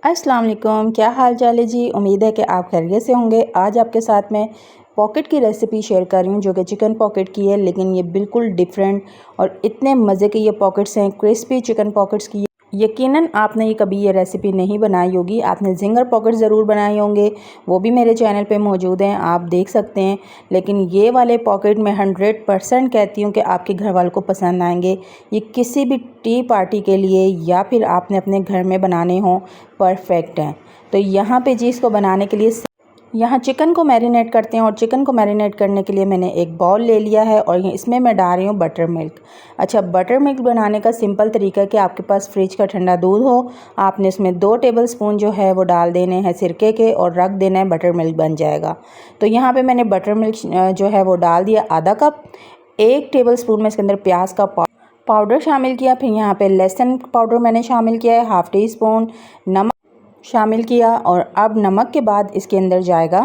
अस्सलाम वालेकुम, क्या हाल चाल है जी। उम्मीद है कि आप खैरियत से होंगे। आज आपके साथ मैं पॉकेट की रेसिपी शेयर कर रही हूँ जो कि चिकन पॉकेट की है, लेकिन ये बिल्कुल डिफरेंट और इतने मज़े के ये पॉकेट्स हैं, क्रिस्पी चिकन पॉकेट्स की। यकीनन आपने ये कभी ये रेसिपी नहीं बनाई होगी। आपने जिंगर पॉकेट ज़रूर बनाए होंगे, वो भी मेरे चैनल पे मौजूद हैं, आप देख सकते हैं। लेकिन ये वाले पॉकेट मैं 100% कहती हूँ कि आपके घर वालों को पसंद आएंगे। ये किसी भी टी पार्टी के लिए या फिर आपने अपने घर में बनाने हों, परफेक्ट हैं। तो यहाँ पे जी इसको बनाने के लिए यहाँ चिकन को मैरिनेट करते हैं, और चिकन को मैरिनेट करने के लिए मैंने एक बाउल ले लिया है और इसमें मैं डाल रही हूँ बटर मिल्क। अच्छा, बटर मिल्क बनाने का सिंपल तरीका है कि आपके पास फ्रिज का ठंडा दूध हो, आपने इसमें 2 टेबलस्पून जो है वो डाल देने हैं सिरके के और रख देना है, बटर मिल्क बन जाएगा। तो यहाँ पे मैंने बटर मिल्क जो है वो डाल दिया आधा कप। 1 टेबलस्पून में इसके अंदर प्याज का पाउडर शामिल किया। फिर यहाँ पे लहसुन पाउडर मैंने शामिल किया है, हाफ़ टी स्पून नमक शामिल किया। और अब नमक के बाद इसके अंदर जाएगा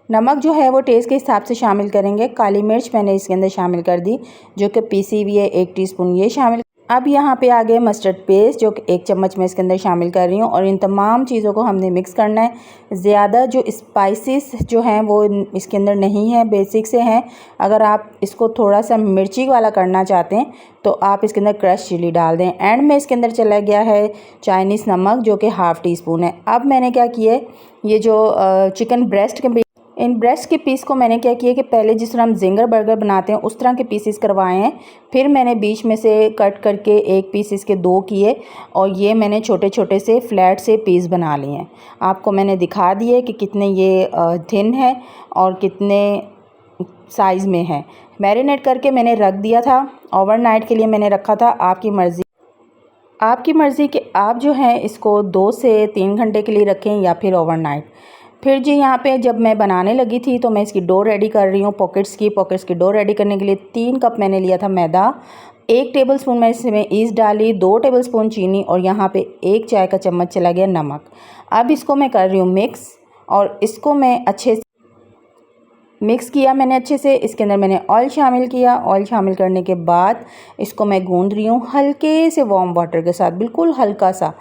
नमक जो है वो टेस्ट के हिसाब से शामिल करेंगे। काली मिर्च मैंने इसके अंदर शामिल कर दी जो कि पीसी हुई है, 1 टीस्पून ये शामिल। अब यहाँ पे आ गए मस्टर्ड पेस्ट जो कि 1 चम्मच मैं इसके अंदर शामिल कर रही हूँ, और इन तमाम चीज़ों को हमने मिक्स करना है। ज़्यादा जो स्पाइसेस जो हैं वो इसके अंदर नहीं है, बेसिक से हैं। अगर आप इसको थोड़ा सा मिर्ची वाला करना चाहते हैं तो आप इसके अंदर क्रश चिली डाल दें। एंड में इसके अंदर चला गया है चाइनीज़ नमक जो कि हाफ़ टी स्पून है। अब मैंने क्या किया है, ये जो चिकन ब्रेस्ट के इन ब्रेस्ट के पीस को मैंने क्या किया कि पहले जिस तरह हम जिंगर बर्गर बनाते हैं उस तरह के पीसेस करवाए हैं। फिर मैंने बीच में से कट करके एक पीस इसके 2 किए, और ये मैंने छोटे छोटे से फ्लैट से पीस बना लिए हैं। आपको मैंने दिखा दिए कि कितने ये थिन है और कितने साइज़ में है। मैरिनेट करके मैंने रख दिया था, ओवरनाइट के लिए मैंने रखा था। आपकी मर्ज़ी कि आप जो है इसको 2 से 3 घंटे के लिए रखें या फिर ओवरनाइट। फिर जी यहाँ पे जब मैं बनाने लगी थी तो मैं इसकी डो रेडी कर रही हूँ पॉकेट्स की डो रेडी करने के लिए 3 कप मैंने लिया था मैदा। 1 टेबलस्पून मैं इसमें ईस्ट डाली, 2 टेबलस्पून चीनी, और यहाँ पे 1 चाय का चम्मच चला गया नमक। अब इसको मैं कर रही हूँ मिक्स, और इसको मैं अच्छे से मिक्स किया मैंने अच्छे से। इसके अंदर मैंने ऑयल शामिल किया। ऑयल शामिल करने के बाद इसको मैं गूंद रही हूँ हल्के से वार्म वाटर के साथ, बिल्कुल हल्का सा।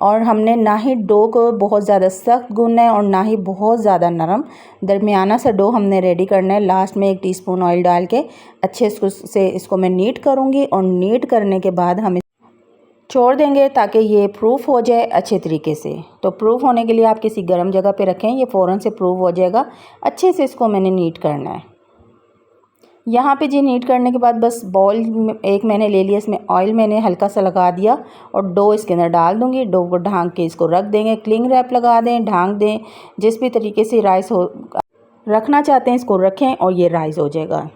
और हमने ना ही डो को बहुत ज़्यादा सख्त गूंदना है और ना ही बहुत ज़्यादा नरम, दरमियाना सा डो हमने रेडी करना है। लास्ट में 1 टीस्पून ऑयल डाल के अच्छे से इसको मैं नीट करूँगी, और नीट करने के बाद हम छोड़ देंगे ताकि ये प्रूफ हो जाए अच्छे तरीके से। तो प्रूफ होने के लिए आप किसी गर्म जगह पे रखें, ये फ़ौरन से प्रूफ हो जाएगा। अच्छे से इसको मैंने नीट करना है। यहाँ पे जी नीट करने के बाद बस बॉल एक मैंने ले लिया, इसमें ऑयल मैंने हल्का सा लगा दिया और डो इसके अंदर डाल दूँगी। डो को ढाँक के इसको रख देंगे, क्लिंग रैप लगा दें, ढाँक दें। जिस भी तरीके से राइस हो रखना चाहते हैं इसको रखें, और ये राइस हो जाएगा।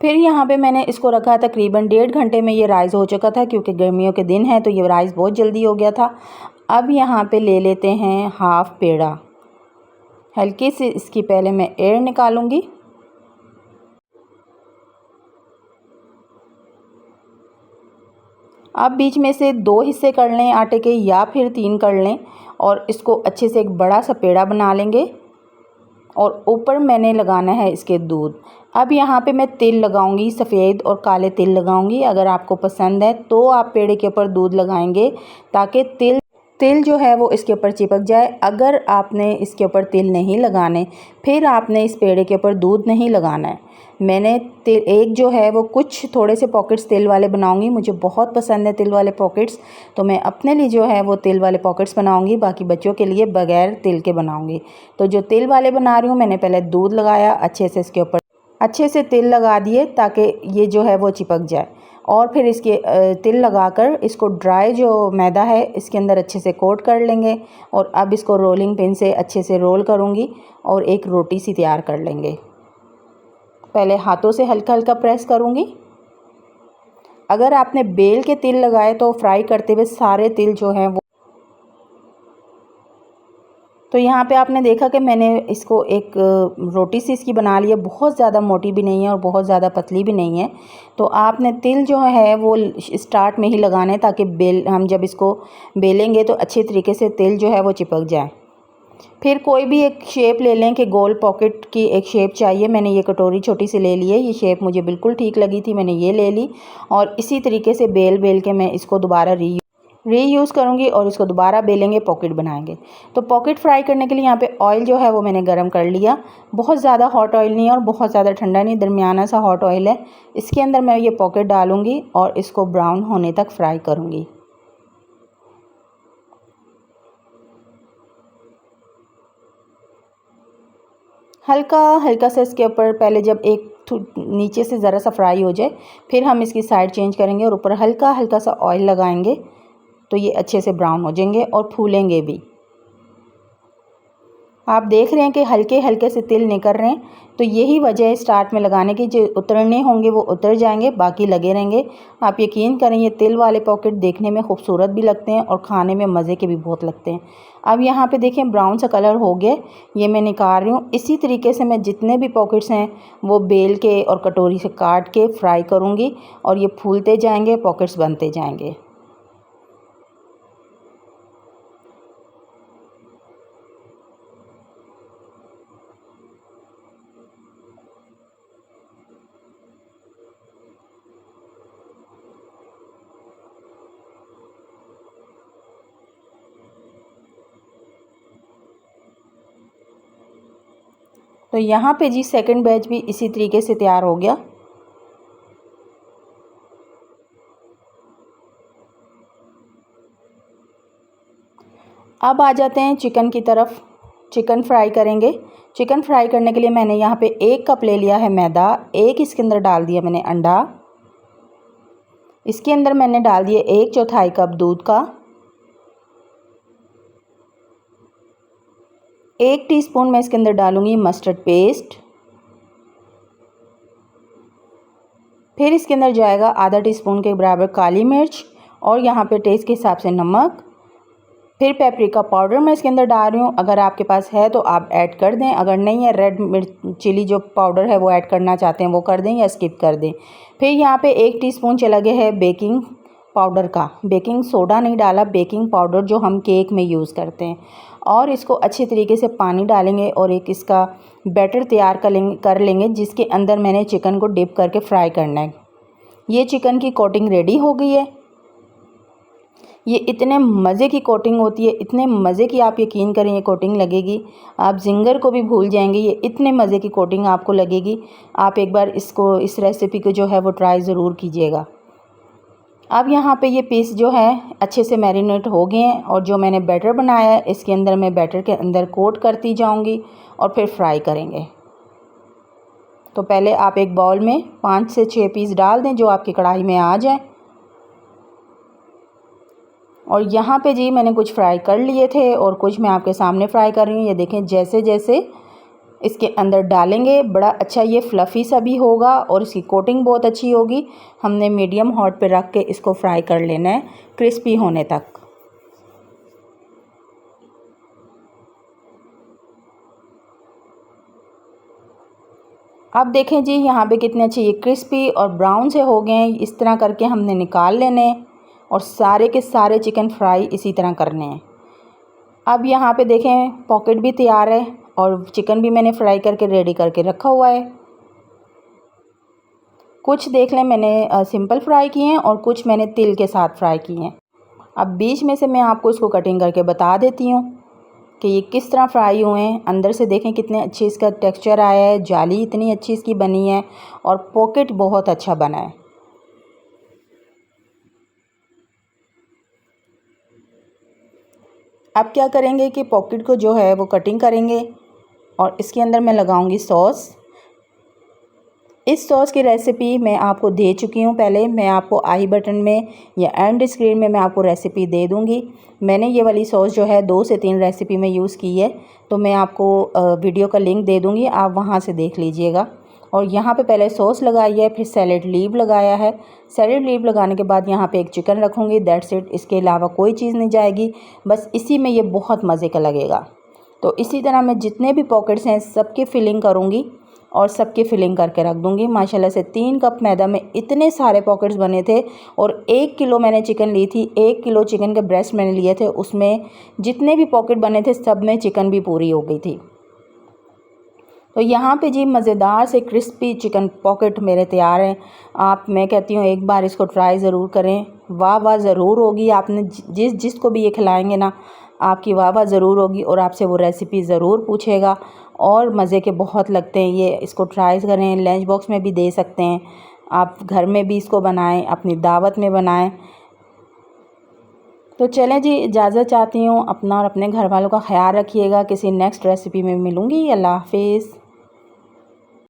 फिर यहाँ पे मैंने इसको रखा तकरीबन 1.5 घंटे में ये राइस हो चुका था, क्योंकि गर्मियों के दिन हैं तो ये राइस बहुत जल्दी हो गया था। अब यहाँ पे ले लेते हैं हाफ़ पेड़ा। हल्की से इसकी पहले मैं एयर निकालूंगी। अब बीच में से 2 हिस्से कर लें आटे के, या फिर 3 कर लें, और इसको अच्छे से एक बड़ा सा पेड़ा बना लेंगे। और ऊपर मैंने लगाना है इसके दूध। अब यहाँ पे मैं तिल लगाऊंगी, सफ़ेद और काले तिल लगाऊंगी। अगर आपको पसंद है तो आप पेड़े के ऊपर दूध लगाएंगे ताकि तिल जो है वो इसके ऊपर चिपक जाए। अगर आपने इसके ऊपर तिल नहीं लगाने, फिर आपने इस पेड़े के ऊपर दूध नहीं लगाना है। मैंने तिल एक जो है वो कुछ थोड़े से पॉकेट्स तिल वाले बनाऊंगी, मुझे बहुत पसंद है तिल वाले पॉकेट्स, तो मैं अपने लिए जो है वो तिल वाले पॉकेट्स बनाऊंगी। बाकी बच्चों के लिए बगैर तिल के बनाऊंगी। तो जो तिल वाले बना रही हूँ, मैंने पहले दूध लगाया, अच्छे से इसके ऊपर अच्छे से तिल लगा दिए ताकि ये जो है वो चिपक जाए। और फिर इसके तिल लगाकर इसको ड्राई जो मैदा है इसके अंदर अच्छे से कोट कर लेंगे। और अब इसको रोलिंग पिन से अच्छे से रोल करूँगी और एक रोटी सी तैयार कर लेंगे। पहले हाथों से हल्का हल्का प्रेस करूँगी। अगर आपने बेल के तिल लगाए तो फ्राई करते हुए सारे तिल जो हैं वो, तो यहाँ पे आपने देखा कि मैंने इसको एक रोटी सी इसकी बना ली है। बहुत ज़्यादा मोटी भी नहीं है और बहुत ज़्यादा पतली भी नहीं है। तो आपने तिल जो है वो स्टार्ट में ही लगाने ताकि हम जब इसको बेलेंगे तो अच्छे तरीके से तिल जो है वो चिपक जाए। फिर कोई भी एक शेप ले लें कि गोल पॉकेट की एक शेप चाहिए। मैंने ये कटोरी छोटी सी ले ली है, ये शेप मुझे बिल्कुल ठीक लगी थी, मैंने ये ले ली। और इसी तरीके से बेल के मैं इसको दोबारा रीयूज़ करूँगी और इसको दोबारा बेलेंगे, पॉकेट बनाएंगे। तो पॉकेट फ्राई करने के लिए यहाँ पे ऑयल जो है वो मैंने गरम कर लिया। बहुत ज़्यादा हॉट ऑयल नहीं है और बहुत ज़्यादा ठंडा नहीं, दरमियाना सा हॉट ऑयल है। इसके अंदर मैं ये पॉकेट डालूँगी और इसको ब्राउन होने तक फ्राई करूँगी। हल्का हल्का सा इसके ऊपर पहले जब एक नीचे से ज़रा सा फ्राई हो जाए, फिर हम इसकी साइड चेंज करेंगे और ऊपर हल्का हल्का सा ऑयल लगाएंगे, तो ये अच्छे से ब्राउन हो जाएंगे और फूलेंगे भी। आप देख रहे हैं कि हल्के हल्के से तिल निकल रहे हैं, तो यही वजह है स्टार्ट में लगाने की। जो उतरने होंगे वो उतर जाएंगे, बाकी लगे रहेंगे। आप यकीन करें ये तिल वाले पॉकेट देखने में खूबसूरत भी लगते हैं और खाने में मज़े के भी बहुत लगते हैं। अब यहाँ पे देखें ब्राउन सा कलर हो गया, ये मैं निकाल रही हूँ। इसी तरीके से मैं जितने भी पॉकेट्स हैं वो बेल के और कटोरी से काट के फ्राई करूँगी और ये फूलते जाएंगे, पॉकेट्स बनते जाएंगे। तो यहाँ पे जी सेकंड बैच भी इसी तरीके से तैयार हो गया। अब आ जाते हैं चिकन की तरफ। चिकन फ्राई करेंगे। चिकन फ्राई करने के लिए मैंने यहाँ पे 1 कप ले लिया है मैदा, एक इसके अंदर डाल दिया मैंने अंडा, इसके अंदर मैंने डाल दिए 1/4 कप दूध का, 1 टीस्पून मैं इसके अंदर डालूंगी मस्टर्ड पेस्ट, फिर इसके अंदर जाएगा आधा टीस्पून के बराबर काली मिर्च और यहाँ पे टेस्ट के हिसाब से नमक, फिर पेपरिका पाउडर मैं इसके अंदर डाल रही हूँ। अगर आपके पास है तो आप ऐड कर दें, अगर नहीं है रेड मिर्च चिली जो पाउडर है वो ऐड करना चाहते हैं वो कर दें या स्किप कर दें। फिर यहाँ पे 1 टीस्पून चला गया है बेकिंग पाउडर का, बेकिंग सोडा नहीं डाला, बेकिंग पाउडर जो हम केक में यूज़ करते हैं। और इसको अच्छी तरीके से पानी डालेंगे और एक इसका बैटर तैयार कर लेंगे जिसके अंदर मैंने चिकन को डिप करके फ्राई करना है। ये चिकन की कोटिंग रेडी हो गई है। ये इतने मज़े की कोटिंग होती है, इतने मज़े की, आप यकीन करें ये कोटिंग लगेगी आप जिंगर को भी भूल जाएंगे। ये इतने मज़े की कोटिंग आपको लगेगी। आप एक बार इसको इस रेसिपी को जो है वो ट्राई ज़रूर कीजिएगा। अब यहाँ पे ये पीस जो है अच्छे से मैरिनेट हो गए हैं और जो मैंने बैटर बनाया है इसके अंदर मैं बैटर के अंदर कोट करती जाऊँगी और फिर फ्राई करेंगे। तो पहले आप एक बाउल में 5 से 6 पीस डाल दें जो आपकी कढ़ाई में आ जाए। और यहाँ पे जी मैंने कुछ फ्राई कर लिए थे और कुछ मैं आपके सामने फ्राई कर रही हूँ। ये देखें जैसे जैसे इसके अंदर डालेंगे बड़ा अच्छा ये फ्लफ़ी सा भी होगा और इसकी कोटिंग बहुत अच्छी होगी। हमने मीडियम हॉट पे रख के इसको फ्राई कर लेना है क्रिस्पी होने तक। अब देखें जी यहाँ पे कितने अच्छे ये क्रिस्पी और ब्राउन से हो गए हैं। इस तरह करके हमने निकाल लेने और सारे के सारे चिकन फ्राई इसी तरह करने हैं। अब यहाँ पे देखें पॉकेट भी तैयार है और चिकन भी मैंने फ्राई करके रेडी करके रखा हुआ है। कुछ देख लें मैंने सिंपल फ्राई किए हैं और कुछ मैंने तिल के साथ फ्राई किए हैं। अब बीच में से मैं आपको इसको कटिंग करके बता देती हूँ कि ये किस तरह फ्राई हुए हैं। अंदर से देखें कितने अच्छे इसका टेक्सचर आया है, जाली इतनी अच्छी इसकी बनी है और पॉकेट बहुत अच्छा बना है। अब क्या करेंगे कि पॉकेट को जो है वो कटिंग करेंगे और इसके अंदर मैं लगाऊंगी सॉस। इस सॉस की रेसिपी मैं आपको दे चुकी हूँ पहले, मैं आपको आई बटन में या एंड स्क्रीन में मैं आपको रेसिपी दे दूँगी। मैंने ये वाली सॉस जो है 2 से 3 रेसिपी में यूज़ की है, तो मैं आपको वीडियो का लिंक दे दूँगी, आप वहाँ से देख लीजिएगा। और यहाँ पे पहले सॉस लगाई है, फिर सैलेड लीव लगाया है। सैलेड लीव लगाने के बाद यहाँ पे एक चिकन रखूँगी, दैट्स इट। इसके अलावा कोई चीज़ नहीं जाएगी, बस इसी में ये बहुत मज़े का लगेगा। तो इसी तरह मैं जितने भी पॉकेट्स हैं सबकी फिलिंग करूँगी और सबकी फिलिंग करके रख दूँगी। माशाल्लाह से 3 कप मैदा में इतने सारे पॉकेट्स बने थे और 1 किलो मैंने चिकन ली थी। 1 किलो चिकन के ब्रेस्ट मैंने लिए थे, उसमें जितने भी पॉकेट बने थे सब में चिकन भी पूरी हो गई थी। तो यहाँ पे जी मज़ेदार से क्रिस्पी चिकन पॉकेट मेरे तैयार हैं। मैं कहती हूँ एक बार इसको ट्राई ज़रूर करें, वाह वाह ज़रूर होगी। आपने जिसको भी ये खिलाएंगे ना, आपकी वाह वाह ज़रूर होगी और आपसे वो रेसिपी ज़रूर पूछेगा। और मज़े के बहुत लगते हैं ये, इसको ट्राई करें। लंच बॉक्स में भी दे सकते हैं आप, घर में भी इसको बनाएं, अपनी दावत में बनाएं। तो चलें जी, इजाज़त चाहती हूँ। अपना और अपने घर वालों का ख्याल रखिएगा। किसी नेक्स्ट रेसिपी में मिलूँगी। अल्लाह हाफिज़।